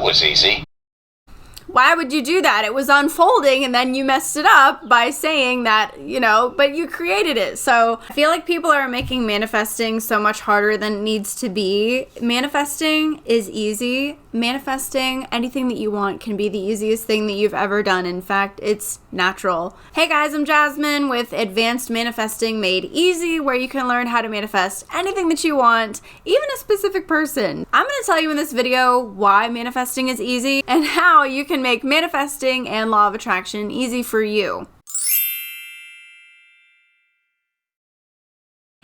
was easy. Why would you do that? It was unfolding and then you messed it up by saying that, but you created it. So I feel like people are making manifesting so much harder than it needs to be. Manifesting is easy. Manifesting anything that you want can be the easiest thing that you've ever done. In fact, it's natural. Hey guys, I'm Jasmine with Advanced Manifesting Made Easy, where you can learn how to manifest anything that you want, even a specific person. I'm going to tell you in this video why manifesting is easy and how you can make manifesting and law of attraction easy for you.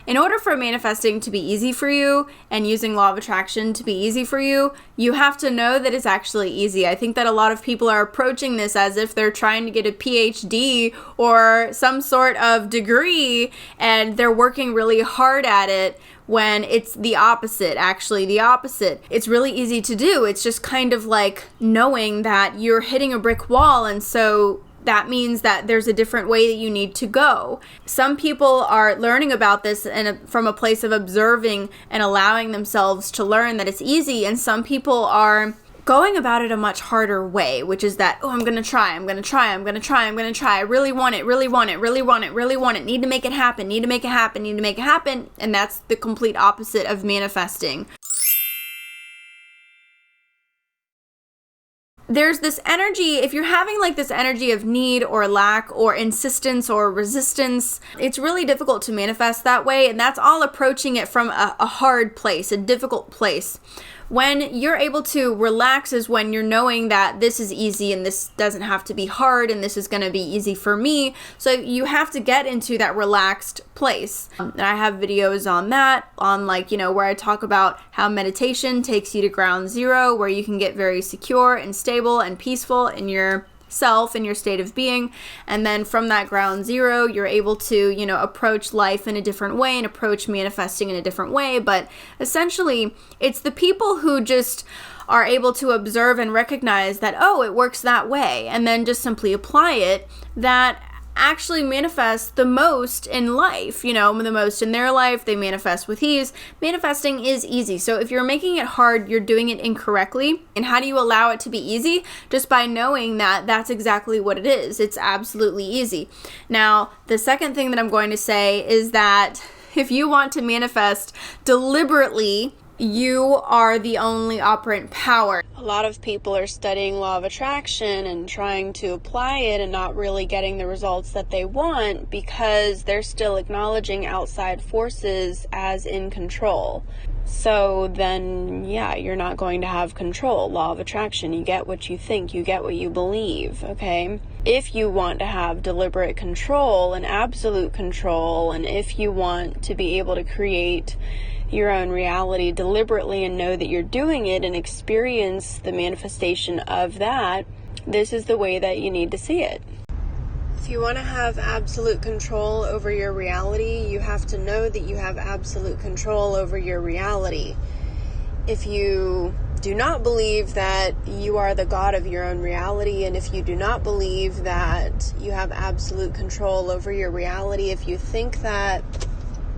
In order for manifesting to be easy for you and using law of attraction to be easy for you, you have to know that it's actually easy. I think that a lot of people are approaching this as if they're trying to get a PhD or some sort of degree and they're working really hard at it, when it's the opposite, actually the opposite. It's really easy to do. It's just kind of like knowing that you're hitting a brick wall, and so that means that there's a different way that you need to go. Some people are learning about this from a place of observing and allowing themselves to learn that it's easy, and some people are going about it a much harder way, which is that, I'm gonna try, I really want it, need to make it happen, and that's the complete opposite of manifesting. There's this energy, if you're having like this energy of need or lack or insistence or resistance, it's really difficult to manifest that way, and that's all approaching it from a hard place, a difficult place. When you're able to relax is when you're knowing that this is easy and this doesn't have to be hard and this is going to be easy for me. So you have to get into that relaxed place. And I have videos on that, on where I talk about how meditation takes you to ground zero, where you can get very secure and stable and peaceful in your self and your state of being, and then from that ground zero you're able to approach life in a different way and approach manifesting in a different way. But essentially it's the people who just are able to observe and recognize that it works that way, and then just simply apply it, that actually manifest the most in life, the most in their life. They manifest with ease. Manifesting is easy. So if you're making it hard, you're doing it incorrectly. And how do you allow it to be easy? Just by knowing that that's exactly what it is. It's absolutely easy. Now, the second thing that I'm going to say is that if you want to manifest deliberately, you are the only operant power. A lot of people are studying law of attraction and trying to apply it and not really getting the results that they want because they're still acknowledging outside forces as in control. So then, you're not going to have control. Law of attraction, you get what you think, you get what you believe, okay? If you want to have deliberate control and absolute control, and if you want to be able to create your own reality deliberately and know that you're doing it and experience the manifestation of that, this is the way that you need to see it. If you want to have absolute control over your reality, you have to know that you have absolute control over your reality. If you do not believe that you are the God of your own reality, and if you do not believe that you have absolute control over your reality, if you think that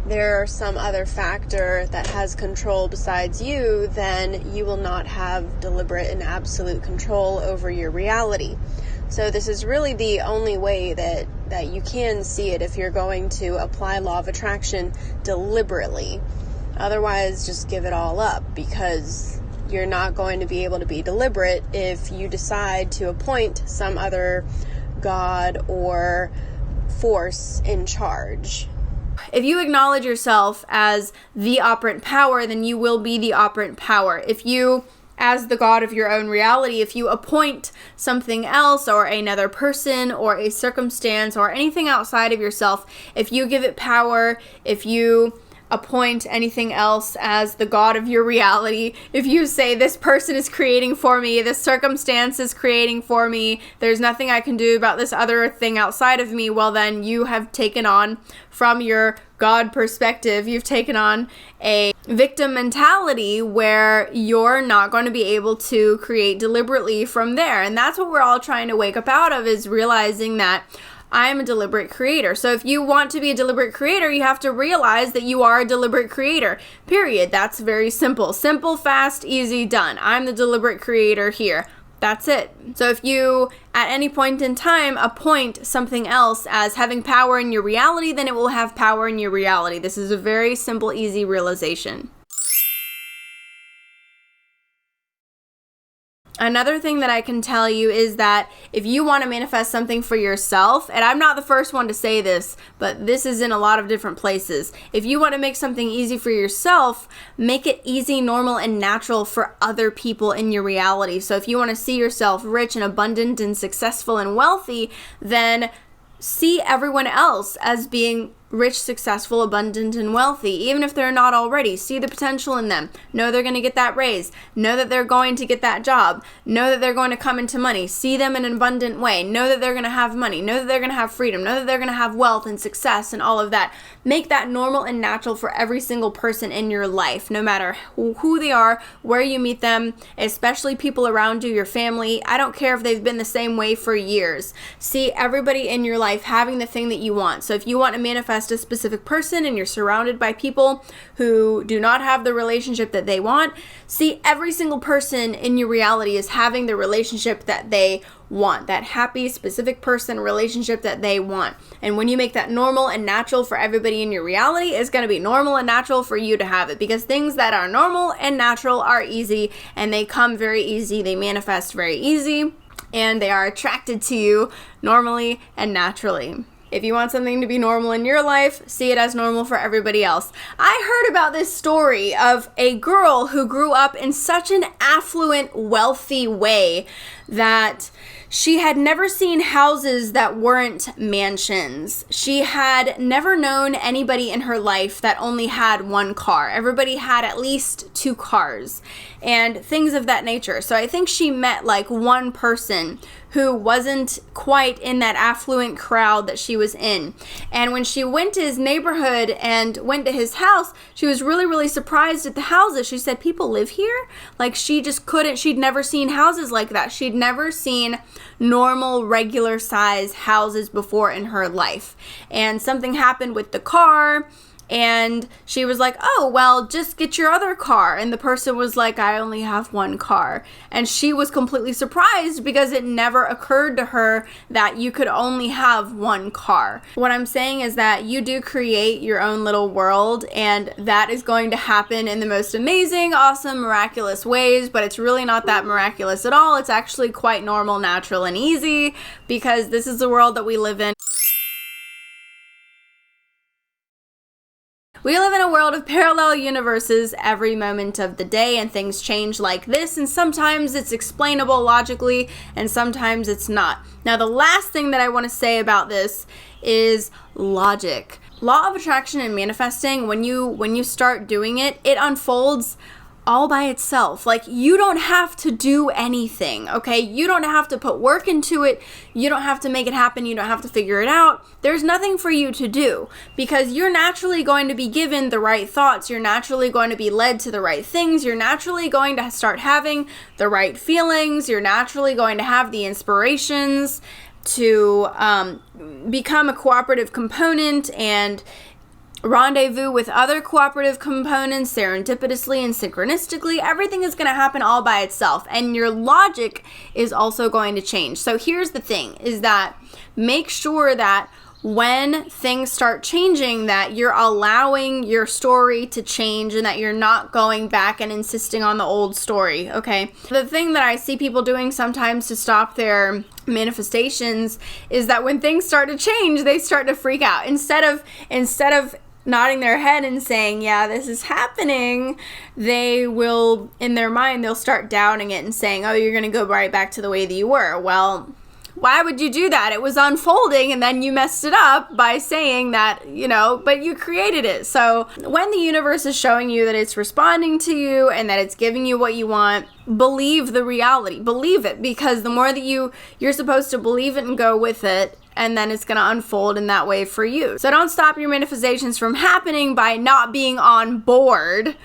there are some other factor that has control besides you, then you will not have deliberate and absolute control over your reality. So this is really the only way that you can see it if you're going to apply law of attraction deliberately. Otherwise, just give it all up, because you're not going to be able to be deliberate if you decide to appoint some other God or force in charge. If you acknowledge yourself as the operant power, then you will be the operant power. If you, as the God of your own reality, if you appoint something else or another person or a circumstance or anything outside of yourself, if you give it power, if you appoint anything else as the God of your reality, if you say this person is creating for me, this circumstance is creating for me, there's nothing I can do about this other thing outside of me, well then you have taken on, from your God perspective, you've taken on a victim mentality where you're not going to be able to create deliberately from there. And that's what we're all trying to wake up out of, is realizing that I'm a deliberate creator. So if you want to be a deliberate creator, you have to realize that you are a deliberate creator, period. That's very simple. Simple, fast, easy, done. I'm the deliberate creator here. That's it. So if you, at any point in time, appoint something else as having power in your reality, then it will have power in your reality. This is a very simple, easy realization. Another thing that I can tell you is that if you want to manifest something for yourself, and I'm not the first one to say this, but this is in a lot of different places. If you want to make something easy for yourself, make it easy, normal, and natural for other people in your reality. So if you want to see yourself rich and abundant and successful and wealthy, then see everyone else as being rich, successful, abundant, and wealthy, even if they're not already. See the potential in them. Know they're going to get that raise. Know that they're going to get that job. Know that they're going to come into money. See them in an abundant way. Know that they're going to have money. Know that they're going to have freedom. Know that they're going to have wealth and success and all of that. Make that normal and natural for every single person in your life, no matter who they are, where you meet them, especially people around you, your family. I don't care if they've been the same way for years. See everybody in your life having the thing that you want. So if you want to manifest a specific person and you're surrounded by people who do not have the relationship that they want, see every single person in your reality is having the relationship that they want, that happy, specific person relationship that they want. And when you make that normal and natural for everybody in your reality, it's going to be normal and natural for you to have it, because things that are normal and natural are easy, and they come very easy, they manifest very easy, and they are attracted to you normally and naturally. If you want something to be normal in your life, see it as normal for everybody else. I heard about this story of a girl who grew up in such an affluent, wealthy way that she had never seen houses that weren't mansions. She had never known anybody in her life that only had one car. Everybody had at least 2 cars and things of that nature. So I think she met like one person who wasn't quite in that affluent crowd that she was in. And when she went to his neighborhood and went to his house, she was really, really surprised at the houses. She said, people live here? Like, she just couldn't, she'd never seen houses like that. She'd never seen normal, regular size houses before in her life. And something happened with the car, and she was like, oh, well, just get your other car. And the person was like, I only have one car. And she was completely surprised because it never occurred to her that you could only have one car. What I'm saying is that you do create your own little world, and that is going to happen in the most amazing, awesome, miraculous ways, but it's really not that miraculous at all. It's actually quite normal, natural, and easy, because this is the world that we live in. We live in a world of parallel universes every moment of the day, and things change like this, and sometimes it's explainable logically, and sometimes it's not. Now, the last thing that I want to say about this is logic. Law of attraction and manifesting, when you start doing it, it unfolds all by itself. Like, you don't have to do anything, okay? You don't have to put work into it. You don't have to make it happen. You don't have to figure it out. There's nothing for you to do, because you're naturally going to be given the right thoughts. You're naturally going to be led to the right things. You're naturally going to start having the right feelings. You're naturally going to have the inspirations to become a cooperative component and rendezvous with other cooperative components serendipitously and synchronistically. Everything is going to happen all by itself, and your logic is also going to change. So here's the thing, is that make sure that when things start changing, that you're allowing your story to change and that you're not going back and insisting on the old story, okay? The thing that I see people doing sometimes to stop their manifestations is that when things start to change, they start to freak out. Instead of nodding their head and saying, yeah, this is happening, they will, in their mind, they'll start doubting it and saying, oh, you're going to go right back to the way that you were. Well, why would you do that? It was unfolding, and then you messed it up by saying that, but you created it. So when the universe is showing you that it's responding to you and that it's giving you what you want, believe the reality. Believe it, because the more that you're supposed to believe it and go with it, and then it's going to unfold in that way for you. So don't stop your manifestations from happening by not being on board.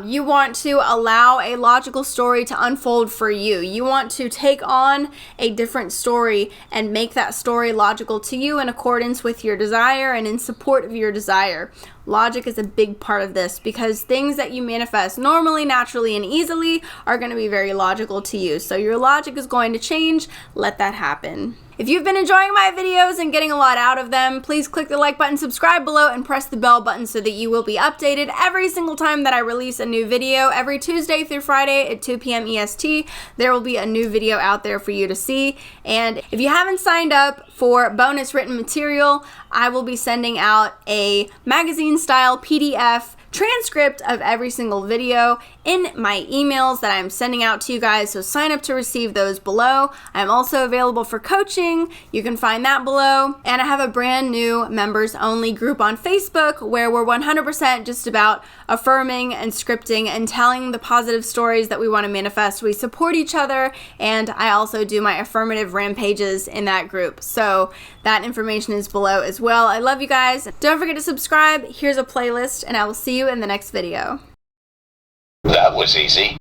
You want to allow a logical story to unfold for you. You want to take on a different story and make that story logical to you in accordance with your desire and in support of your desire. Logic is a big part of this because things that you manifest normally, naturally, and easily are going to be very logical to you. So your logic is going to change. Let that happen. If you've been enjoying my videos and getting a lot out of them, please click the like button, subscribe below, and press the bell button so that you will be updated every single time that I release a new video. Every Tuesday through Friday at 2 p.m. EST, there will be a new video out there for you to see. And if you haven't signed up for bonus written material, I will be sending out a magazine-style PDF transcript of every single video in my emails that I'm sending out to you guys, so sign up to receive those below. I'm also available for coaching. You can find that below. And I have a brand new members only group on Facebook where we're 100% just about affirming and scripting and telling the positive stories that we want to manifest. We support each other, and I also do my affirmative rampages in that group. So that information is below as well. I love you guys. Don't forget to subscribe. Here's a playlist, and I will see you in the next video. That was easy.